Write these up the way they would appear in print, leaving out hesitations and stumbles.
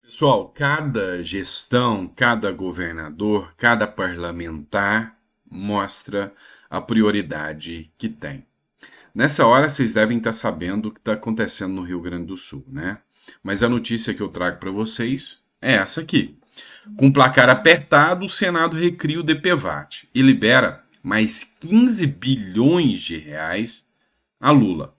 Pessoal, cada gestão, cada governador, cada parlamentar mostra a prioridade que tem. Nessa hora, vocês devem estar sabendo o que está acontecendo no Rio Grande do Sul, né? Mas a notícia que eu trago para vocês é essa aqui. Com placar apertado, o Senado recria o DPVAT e libera mais 15 bilhões de reais a Lula.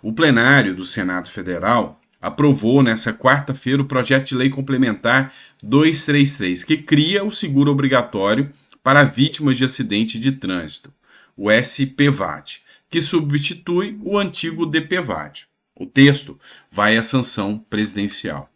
O plenário do Senado Federal aprovou nesta quarta-feira o projeto de lei complementar 233, que cria o seguro obrigatório para vítimas de acidente de trânsito, o SPVAT, que substitui o antigo DPVAT. O texto vai à sanção presidencial.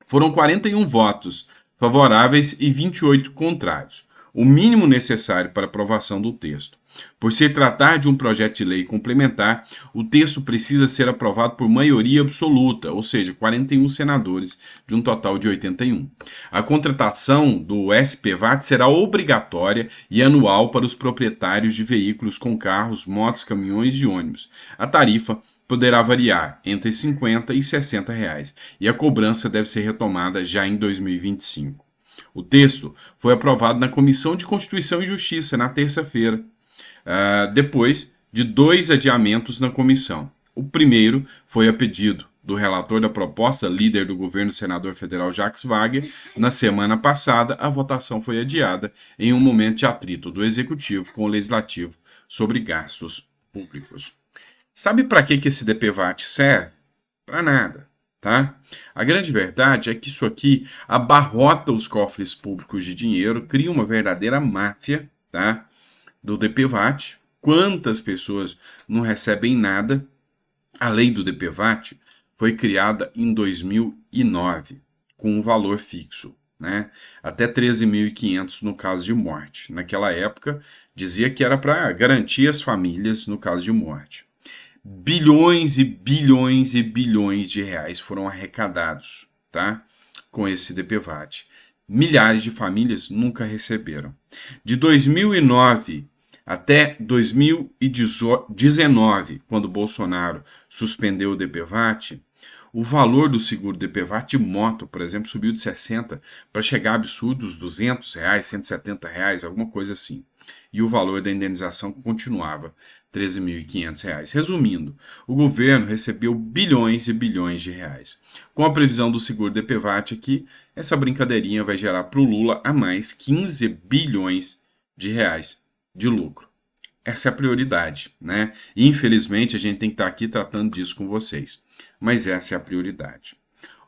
Foram 41 votos favoráveis e 28 contrários, o mínimo necessário para aprovação do texto. Por se tratar de um projeto de lei complementar, o texto precisa ser aprovado por maioria absoluta, ou seja, 41 senadores, de um total de 81. A contratação do SPVAT será obrigatória e anual para os proprietários de veículos com carros, motos, caminhões e ônibus. A tarifa poderá variar entre 50 e 60 reais, e a cobrança deve ser retomada já em 2025. O texto foi aprovado na Comissão de Constituição e Justiça na terça-feira, depois de 2 adiamentos na comissão. O primeiro foi a pedido do relator da proposta, líder do governo, senador federal Jacques Wagner. Na semana passada, a votação foi adiada em um momento de atrito do executivo com o legislativo sobre gastos públicos. Sabe para que esse DPVAT serve? Para nada, tá? A grande verdade é que isso aqui abarrota os cofres públicos de dinheiro, cria uma verdadeira máfia, tá? Do DPVAT. Quantas pessoas não recebem nada? A lei do DPVAT foi criada em 2009 com um valor fixo, né? Até 13.500 no caso de morte. Naquela época dizia que era para garantir as famílias no caso de morte. Bilhões e bilhões e bilhões de reais foram arrecadados, tá? Com esse DPVAT. Milhares de famílias nunca receberam. De 2009 até 2019, quando Bolsonaro suspendeu o DPVAT, o valor do seguro DPVAT de moto, por exemplo, subiu de 60 para chegar a absurdos R$ 200, R$ 170, alguma coisa assim. E o valor da indenização continuava R$ 13.500. Resumindo, o governo recebeu bilhões e bilhões de reais. Com a previsão do seguro DPVAT aqui, essa brincadeirinha vai gerar para o Lula a mais 15 bilhões de reais de lucro. Essa é a prioridade, né? E, infelizmente, a gente tem que estar aqui tratando disso com vocês. Mas essa é a prioridade.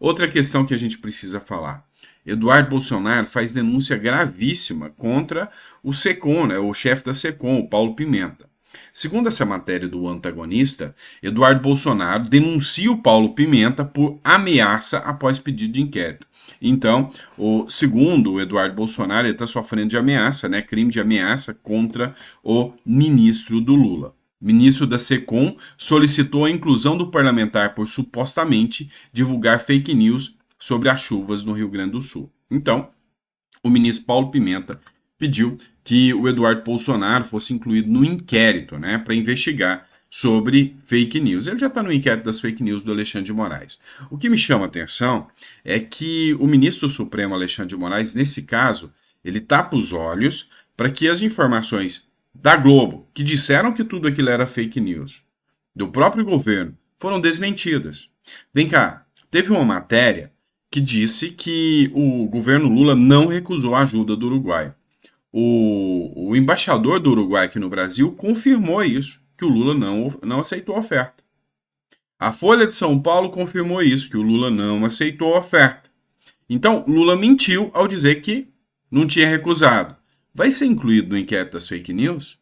Outra questão que a gente precisa falar. Eduardo Bolsonaro faz denúncia gravíssima contra o SECOM, né? O chefe da SECOM, o Paulo Pimenta. Segundo essa matéria do antagonista, Eduardo Bolsonaro denuncia o Paulo Pimenta por ameaça após pedido de inquérito. Então, segundo o Eduardo Bolsonaro, ele está sofrendo de ameaça, né? Crime de ameaça contra o ministro do Lula. O ministro da SECOM solicitou a inclusão do parlamentar por supostamente divulgar fake news sobre as chuvas no Rio Grande do Sul. Então, o ministro Paulo Pimenta pediu que o Eduardo Bolsonaro fosse incluído no inquérito, né, para investigar sobre fake news. Ele já está no inquérito das fake news do Alexandre de Moraes. O que me chama a atenção é que o ministro Supremo Alexandre de Moraes, nesse caso, ele tapa os olhos para que as informações da Globo, que disseram que tudo aquilo era fake news, do próprio governo, foram desmentidas. Vem cá, teve uma matéria que disse que o governo Lula não recusou a ajuda do Uruguai. O embaixador do Uruguai aqui no Brasil confirmou isso, que o Lula não aceitou a oferta. A Folha de São Paulo confirmou isso, que o Lula não aceitou a oferta. Então, Lula mentiu ao dizer que não tinha recusado. Vai ser incluído no inquérito das fake news?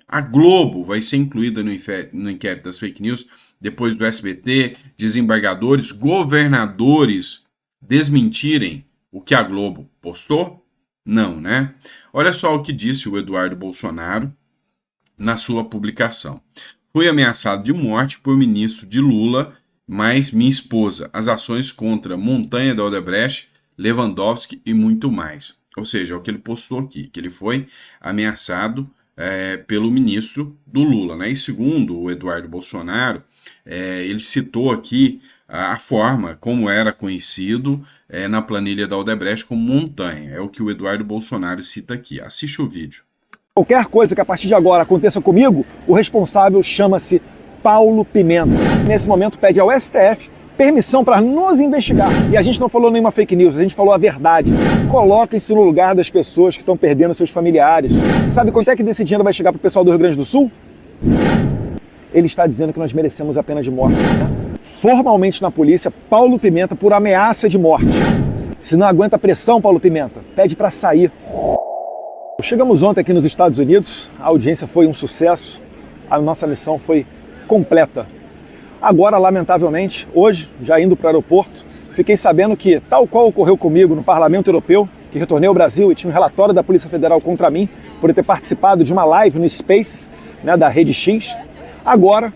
A Globo vai ser incluída no inquérito das fake news depois do SBT, desembargadores, governadores desmentirem o que a Globo postou? Não, né? Olha só o que disse o Eduardo Bolsonaro na sua publicação. Fui ameaçado de morte por ministro de Lula, mas minha esposa. As ações contra Montanha da Odebrecht, Lewandowski e muito mais. Ou seja, é o que ele postou aqui, que ele foi ameaçado pelo ministro do Lula, né? E segundo o Eduardo Bolsonaro, ele citou aqui a forma como era conhecido na planilha da Odebrecht como montanha. É o que o Eduardo Bolsonaro cita aqui. Assiste o vídeo. Qualquer coisa que a partir de agora aconteça comigo, o responsável chama-se Paulo Pimenta. Nesse momento pede ao STF permissão para nos investigar. E a gente não falou nenhuma fake news, a gente falou a verdade. Coloquem-se no lugar das pessoas que estão perdendo seus familiares. Sabe quanto é que desse dinheiro vai chegar para o pessoal do Rio Grande do Sul? Ele está dizendo que nós merecemos a pena de morte. Formalmente na polícia, Paulo Pimenta por ameaça de morte. Se não aguenta a pressão, Paulo Pimenta, pede para sair. Chegamos ontem aqui nos Estados Unidos, a audiência foi um sucesso, a nossa missão foi completa. Agora, lamentavelmente, hoje, já indo para o aeroporto, fiquei sabendo que, tal qual ocorreu comigo no Parlamento Europeu, que retornei ao Brasil e tinha um relatório da Polícia Federal contra mim, por eu ter participado de uma live no Space, da Rede X, agora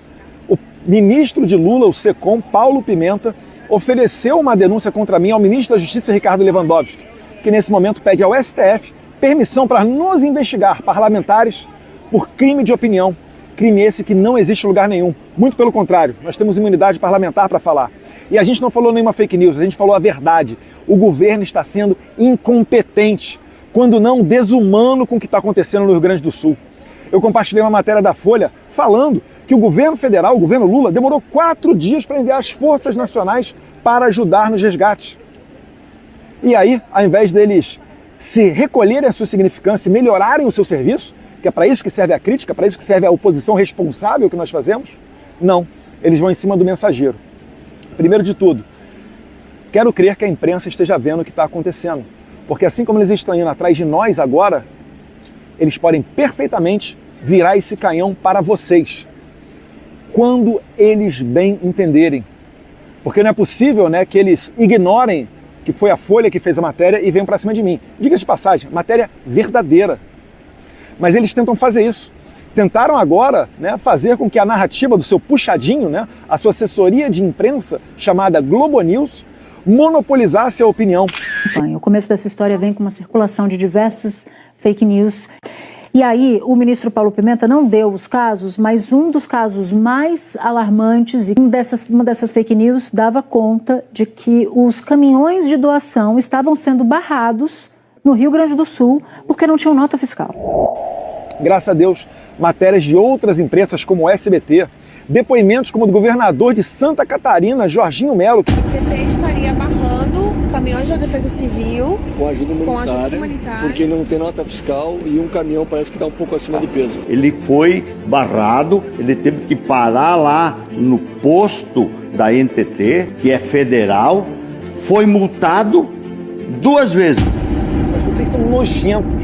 o ministro de Lula, o SECOM, Paulo Pimenta, ofereceu uma denúncia contra mim ao ministro da Justiça, Ricardo Lewandowski, que nesse momento pede ao STF permissão para nos investigar, parlamentares, por crime de opinião. Crime esse que não existe em lugar nenhum. Muito pelo contrário, nós temos imunidade parlamentar para falar. E a gente não falou nenhuma fake news, a gente falou a verdade. O governo está sendo incompetente, quando não desumano com o que está acontecendo no Rio Grande do Sul. Eu compartilhei uma matéria da Folha falando que o governo federal, o governo Lula, demorou 4 dias para enviar as forças nacionais para ajudar nos resgates. E aí, ao invés deles se recolherem a sua significância e melhorarem o seu serviço, que é para isso que serve a crítica, para isso que serve a oposição responsável que nós fazemos, não, eles vão em cima do mensageiro. Primeiro de tudo, quero crer que a imprensa esteja vendo o que está acontecendo, porque assim como eles estão indo atrás de nós agora, eles podem perfeitamente virar esse canhão para vocês, quando eles bem entenderem. Porque não é possível, que eles ignorem que foi a Folha que fez a matéria e venham para cima de mim. Diga-se de passagem, matéria verdadeira. Mas eles tentam fazer isso. Tentaram agora fazer com que a narrativa do seu puxadinho, a sua assessoria de imprensa, chamada Globo News, monopolizasse a opinião. O começo dessa história vem com uma circulação de diversas fake news. E aí, o ministro Paulo Pimenta não deu os casos, mas um dos casos mais alarmantes, e uma dessas fake news dava conta de que os caminhões de doação estavam sendo barrados no Rio Grande do Sul porque não tinham nota fiscal. Graças a Deus, matérias de outras imprensas como o SBT, depoimentos como o do governador de Santa Catarina, Jorginho Melo. O PT estaria barrando caminhões da Defesa Civil com ajuda humanitária, porque não tem nota fiscal e um caminhão parece que está um pouco acima de peso. Ele foi barrado, ele teve que parar lá no posto da NTT, que é federal, foi multado 2 vezes. Vocês são nojentos.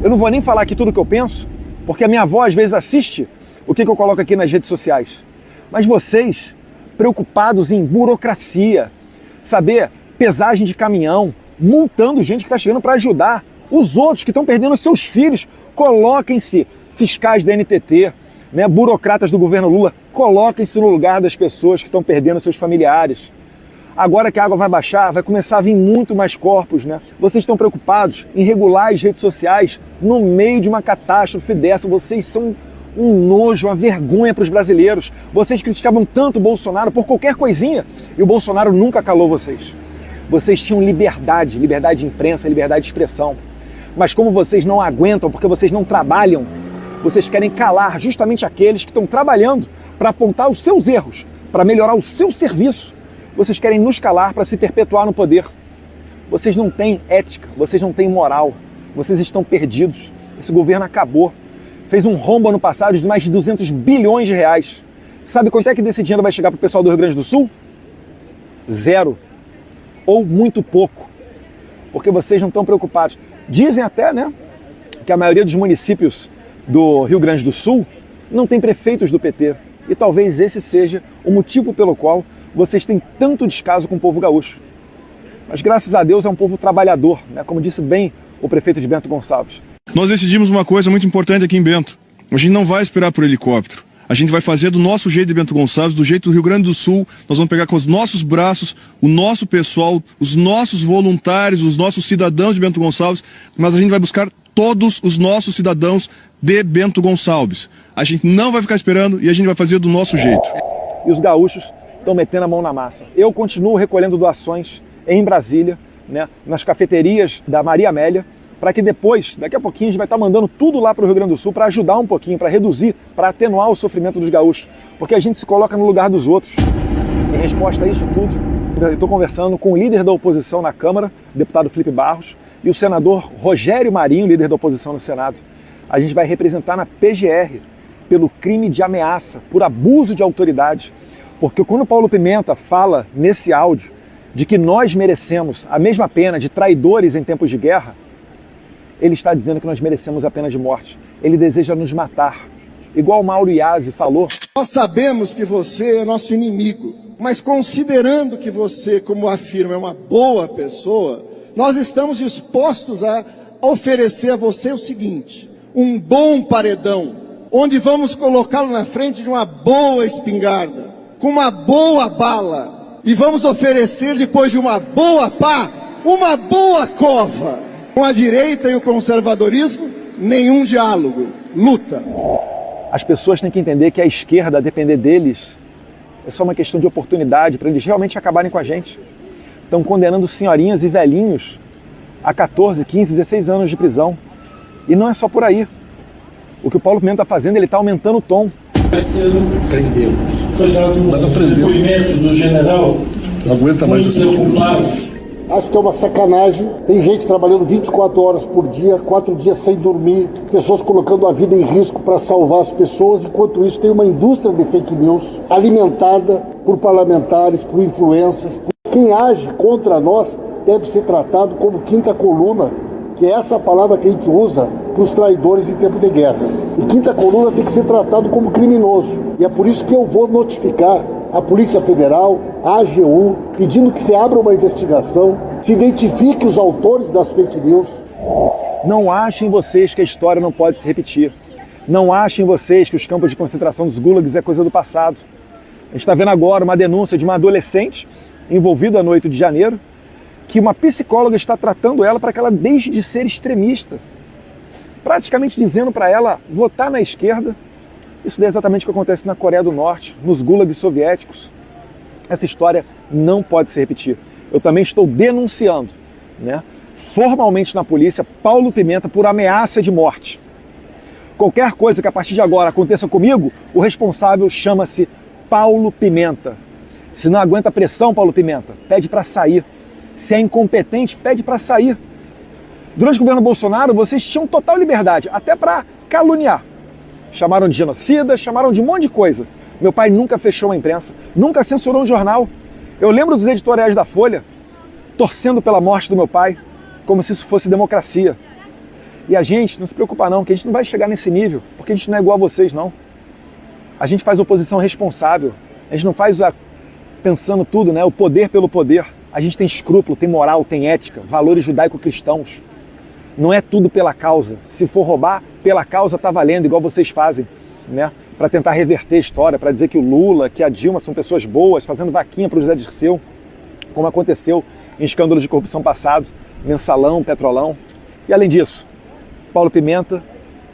Eu não vou nem falar aqui tudo o que eu penso, porque a minha avó às vezes assiste o que eu coloco aqui nas redes sociais. Mas vocês, preocupados em burocracia, saber pesagem de caminhão, multando gente que está chegando para ajudar os outros que estão perdendo seus filhos, coloquem-se, fiscais da NTT, burocratas do governo Lula, coloquem-se no lugar das pessoas que estão perdendo seus familiares. Agora que a água vai baixar, vai começar a vir muito mais corpos, Vocês estão preocupados em regular as redes sociais no meio de uma catástrofe dessa. Vocês são um nojo, uma vergonha para os brasileiros. Vocês criticavam tanto o Bolsonaro por qualquer coisinha e o Bolsonaro nunca calou vocês. Vocês tinham liberdade de imprensa, liberdade de expressão. Mas como vocês não aguentam, porque vocês não trabalham, vocês querem calar justamente aqueles que estão trabalhando para apontar os seus erros, para melhorar o seu serviço. Vocês querem nos calar para se perpetuar no poder. Vocês não têm ética, vocês não têm moral, vocês estão perdidos. Esse governo acabou. Fez um rombo ano passado de mais de 200 bilhões de reais. Sabe quanto é que desse dinheiro vai chegar para o pessoal do Rio Grande do Sul? 0. Ou muito pouco. Porque vocês não estão preocupados. Dizem até, que a maioria dos municípios do Rio Grande do Sul não tem prefeitos do PT. E talvez esse seja o motivo pelo qual vocês têm tanto descaso com o povo gaúcho. Mas graças a Deus é um povo trabalhador, como disse bem o prefeito de Bento Gonçalves. Nós decidimos uma coisa muito importante aqui em Bento. A gente não vai esperar por helicóptero. A gente vai fazer do nosso jeito de Bento Gonçalves, do jeito do Rio Grande do Sul. Nós vamos pegar com os nossos braços, o nosso pessoal, os nossos voluntários, os nossos cidadãos de Bento Gonçalves, mas a gente vai buscar todos os nossos cidadãos de Bento Gonçalves. A gente não vai ficar esperando e a gente vai fazer do nosso jeito. E os gaúchos estão metendo a mão na massa. Eu continuo recolhendo doações em Brasília, né, nas cafeterias da Maria Amélia, para que depois, daqui a pouquinho, a gente vai estar mandando tudo lá para o Rio Grande do Sul para ajudar um pouquinho, para reduzir, para atenuar o sofrimento dos gaúchos, porque a gente se coloca no lugar dos outros. Em resposta a isso tudo, eu estou conversando com o líder da oposição na Câmara, o deputado Felipe Barros, e o senador Rogério Marinho, líder da oposição no Senado. A gente vai representar na PGR pelo crime de ameaça, por abuso de autoridade, porque quando o Paulo Pimenta fala nesse áudio de que nós merecemos a mesma pena de traidores em tempos de guerra, ele está dizendo que nós merecemos a pena de morte. Ele deseja nos matar. Igual o Mauro Iazzi falou. Nós sabemos que você é nosso inimigo, mas considerando que você, como afirma, é uma boa pessoa, nós estamos dispostos a oferecer a você o seguinte: um bom paredão, onde vamos colocá-lo na frente de uma boa espingarda, com uma boa bala, e vamos oferecer, depois de uma boa pá, uma boa cova. Com a direita e o conservadorismo, nenhum diálogo, luta. As pessoas têm que entender que a esquerda, a depender deles, é só uma questão de oportunidade para eles realmente acabarem com a gente. Estão condenando senhorinhas e velhinhos a 14, 15, 16 anos de prisão. E não é só por aí. O que o Paulo Pimenta está fazendo, ele está aumentando o tom. Prendemos. Foi dado um depoimento do general. Não aguenta mais esse preocupado. Acho que é uma sacanagem. Tem gente trabalhando 24 horas por dia, 4 dias sem dormir, pessoas colocando a vida em risco para salvar as pessoas. Enquanto isso, tem uma indústria de fake news alimentada por parlamentares, por influências. Quem age contra nós deve ser tratado como quinta coluna, que é essa palavra que a gente usa para os traidores em tempo de guerra. E quinta coluna tem que ser tratado como criminoso. E é por isso que eu vou notificar a Polícia Federal, a AGU, pedindo que se abra uma investigação, se identifique os autores das fake news. Não achem vocês que a história não pode se repetir. Não achem vocês que os campos de concentração dos gulags é coisa do passado. A gente está vendo agora uma denúncia de uma adolescente envolvida no 8 de janeiro, que uma psicóloga está tratando ela para que ela deixe de ser extremista. Praticamente dizendo para ela votar na esquerda. Isso é exatamente o que acontece na Coreia do Norte, nos gulags soviéticos. Essa história não pode se repetir. Eu também estou denunciando, né, formalmente na polícia, Paulo Pimenta por ameaça de morte. Qualquer coisa que a partir de agora aconteça comigo, o responsável chama-se Paulo Pimenta. Se não aguenta a pressão, Paulo Pimenta, pede para sair. Se é incompetente, pede para sair. Durante o governo Bolsonaro, vocês tinham total liberdade, até para caluniar. Chamaram de genocida, chamaram de um monte de coisa. Meu pai nunca fechou a imprensa, nunca censurou um jornal. Eu lembro dos editoriais da Folha, torcendo pela morte do meu pai, como se isso fosse democracia. E a gente, não se preocupa não, que a gente não vai chegar nesse nível, porque a gente não é igual a vocês, não. A gente faz oposição responsável, a gente não faz pensando tudo, né, o poder pelo poder. A gente tem escrúpulo, tem moral, tem ética, valores judaico-cristãos. Não é tudo pela causa. Se for roubar, pela causa tá valendo, igual vocês fazem, né? Para tentar reverter a história, para dizer que o Lula, que a Dilma são pessoas boas, fazendo vaquinha para o José Dirceu, como aconteceu em escândalos de corrupção passados, Mensalão, Petrolão. E além disso, Paulo Pimenta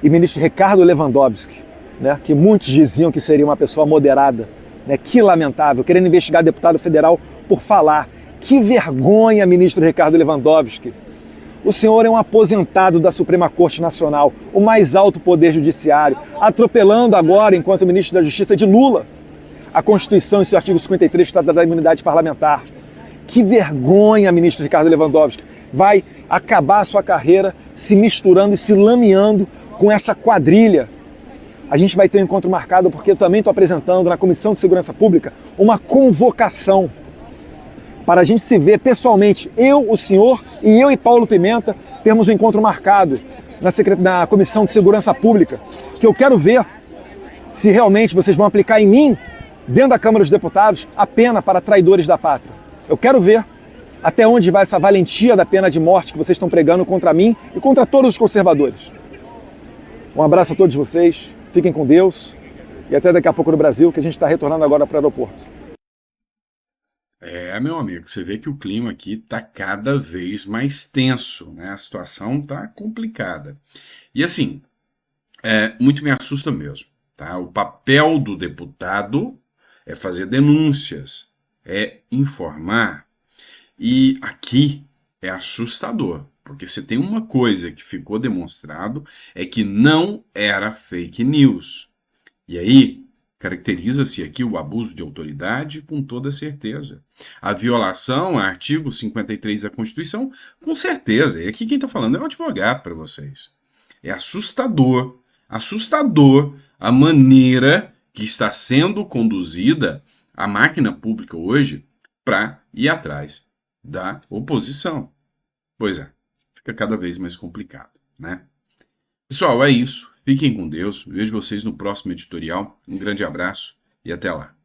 e ministro Ricardo Lewandowski, né? Que muitos diziam que seria uma pessoa moderada, né? Que lamentável, querendo investigar deputado federal por falar. Que vergonha, ministro Ricardo Lewandowski. O senhor é um aposentado da Suprema Corte Nacional, o mais alto poder judiciário, atropelando agora, enquanto ministro da Justiça, de Lula, a Constituição e seu artigo 53 trata da imunidade parlamentar. Que vergonha, ministro Ricardo Lewandowski. Vai acabar a sua carreira se misturando e se lameando com essa quadrilha. A gente vai ter um encontro marcado porque eu também estou apresentando na Comissão de Segurança Pública uma convocação para a gente se ver pessoalmente, eu, o senhor e eu e Paulo Pimenta, temos um encontro marcado na Comissão de Segurança Pública, que eu quero ver se realmente vocês vão aplicar em mim, dentro da Câmara dos Deputados, a pena para traidores da pátria. Eu quero ver até onde vai essa valentia da pena de morte que vocês estão pregando contra mim e contra todos os conservadores. Um abraço a todos vocês, fiquem com Deus e até daqui a pouco no Brasil, que a gente está retornando agora para o aeroporto. Meu amigo, você vê que o clima aqui está cada vez mais tenso, né? A situação está complicada. E assim, muito me assusta mesmo, tá? O papel do deputado é fazer denúncias, é informar. E aqui é assustador, porque se tem uma coisa que ficou demonstrado é que não era fake news. E aí, caracteriza-se aqui o abuso de autoridade com toda certeza. A violação ao artigo 53 da Constituição, com certeza. E aqui quem está falando é um advogado para vocês. É assustador a maneira que está sendo conduzida a máquina pública hoje para ir atrás da oposição. Pois é, fica cada vez mais complicado, né? Pessoal, é isso. Fiquem com Deus. Vejo vocês no próximo editorial. Um grande abraço e até lá.